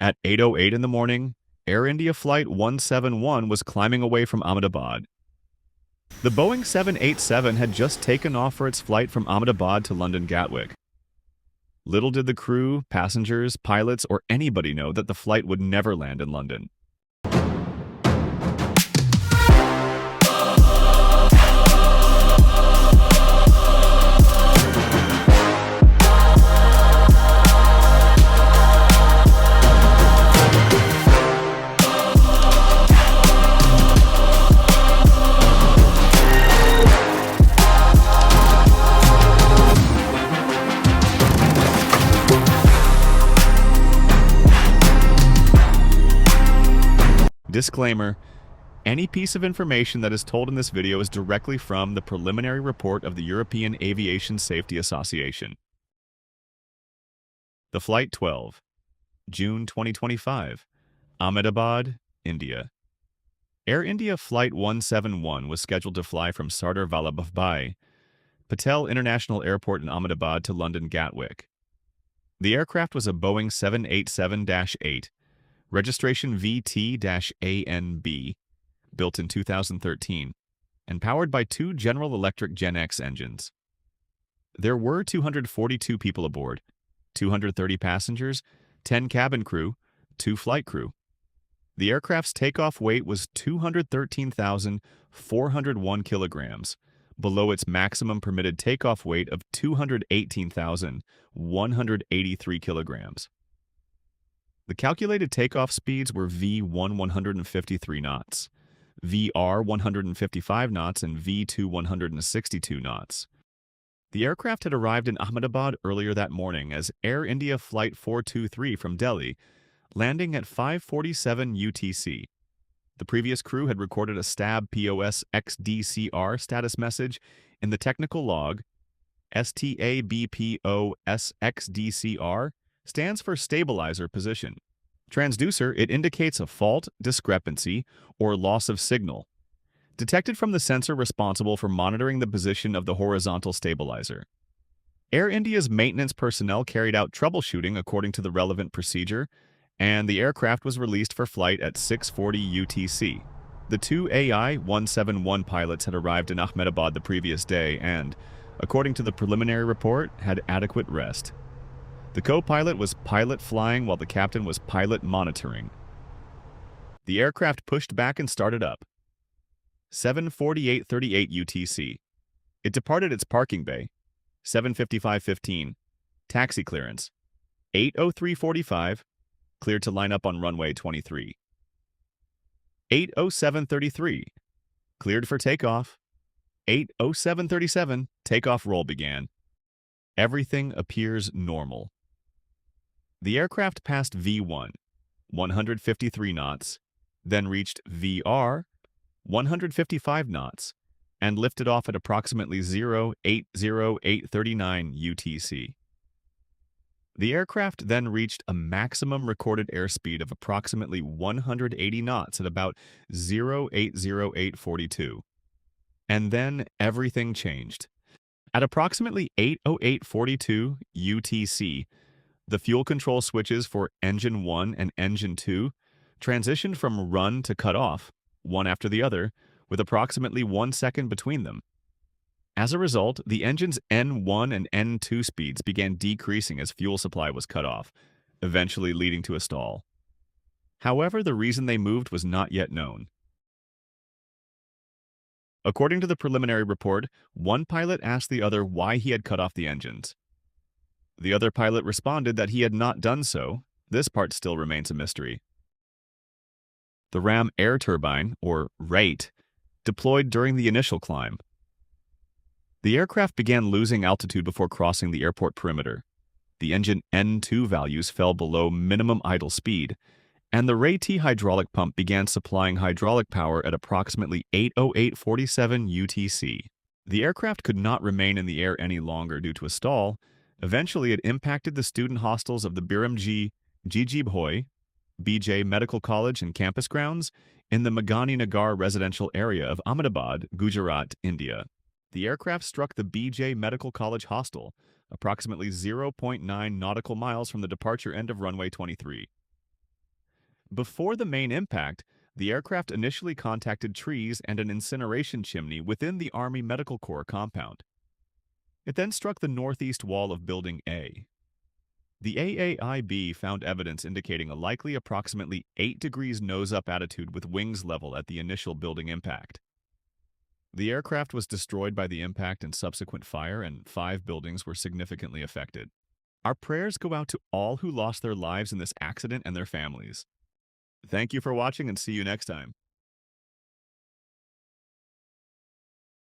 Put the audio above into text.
At 8:08 in the morning, Air India Flight 171 was climbing away from Ahmedabad. The Boeing 787 had just taken off for its flight from Ahmedabad to London Gatwick. Little did the crew, passengers, pilots, or anybody know that the flight would never land in London. Disclaimer: any piece of information that is told in this video is directly from the preliminary report of the European Aviation Safety Association. The Flight 12, June 2025, Ahmedabad, India. Air India Flight 171 was scheduled to fly from Sardar Vallabhbhai Patel International Airport in Ahmedabad to London Gatwick. The aircraft was a Boeing 787-8, registration VT-ANB, built in 2013, and powered by two General Electric Gen X engines. There were 242 people aboard, 230 passengers, 10 cabin crew, 2 flight crew. The aircraft's takeoff weight was 213,401 kilograms, below its maximum permitted takeoff weight of 218,183 kilograms. The calculated takeoff speeds were V1 153 knots, VR 155 knots, and V2 162 knots. The aircraft had arrived in Ahmedabad earlier that morning as Air India Flight 423 from Delhi, landing at 5:47 UTC. The previous crew had recorded a STAB POS XDCR status message in the technical log. STABPOS XDCR stands for stabilizer position. Transducer, it indicates a fault, discrepancy, or loss of signal, detected from the sensor responsible for monitoring the position of the horizontal stabilizer. Air India's maintenance personnel carried out troubleshooting according to the relevant procedure, and the aircraft was released for flight at 6:40 UTC. The two AI-171 pilots had arrived in Ahmedabad the previous day and, according to the preliminary report, had adequate rest. The co-pilot was pilot flying while the captain was pilot monitoring. The aircraft pushed back and started up. 7:48:38 UTC. It departed its parking bay. 7:55:15. Taxi clearance. 8:03:45. Cleared to line up on runway 23. 8:07:33. Cleared for takeoff. 8:07:37. Takeoff roll began. Everything appears normal. The aircraft passed V1, 153 knots, then reached VR, 155 knots, and lifted off at approximately 08:08:39 UTC. The aircraft then reached a maximum recorded airspeed of approximately 180 knots at about 08:08:42. And then everything changed. At approximately 8:08:42 UTC, the fuel control switches for Engine 1 and Engine 2 transitioned from run to cut off, one after the other, with approximately 1 second between them. As a result, the engine's N1 and N2 speeds began decreasing as fuel supply was cut off, eventually leading to a stall. However, the reason they moved was not yet known. According to the preliminary report, one pilot asked the other why he had cut off the engines. The other pilot responded that he had not done so. This part still remains a mystery. The ram air turbine, or rate, deployed during the initial climb. The aircraft began losing altitude before crossing the airport perimeter. The engine N2 values fell below minimum idle speed, and the Ray-T hydraulic pump began supplying hydraulic power at approximately 8:08:47 UTC. The aircraft could not remain in the air any longer due to a stall. Eventually, it impacted the student hostels of the Biramji Jijibhoi, BJ Medical College and campus grounds in the Meghani Nagar residential area of Ahmedabad, Gujarat, India. The aircraft struck the BJ Medical College hostel, approximately 0.9 nautical miles from the departure end of runway 23. Before the main impact, the aircraft initially contacted trees and an incineration chimney within the Army Medical Corps compound. It then struck the northeast wall of Building A. The AAIB found evidence indicating a likely approximately 8 degrees nose-up attitude with wings level at the initial building impact. The aircraft was destroyed by the impact and subsequent fire, and 5 buildings were significantly affected. Our prayers go out to all who lost their lives in this accident and their families. Thank you for watching, and see you next time.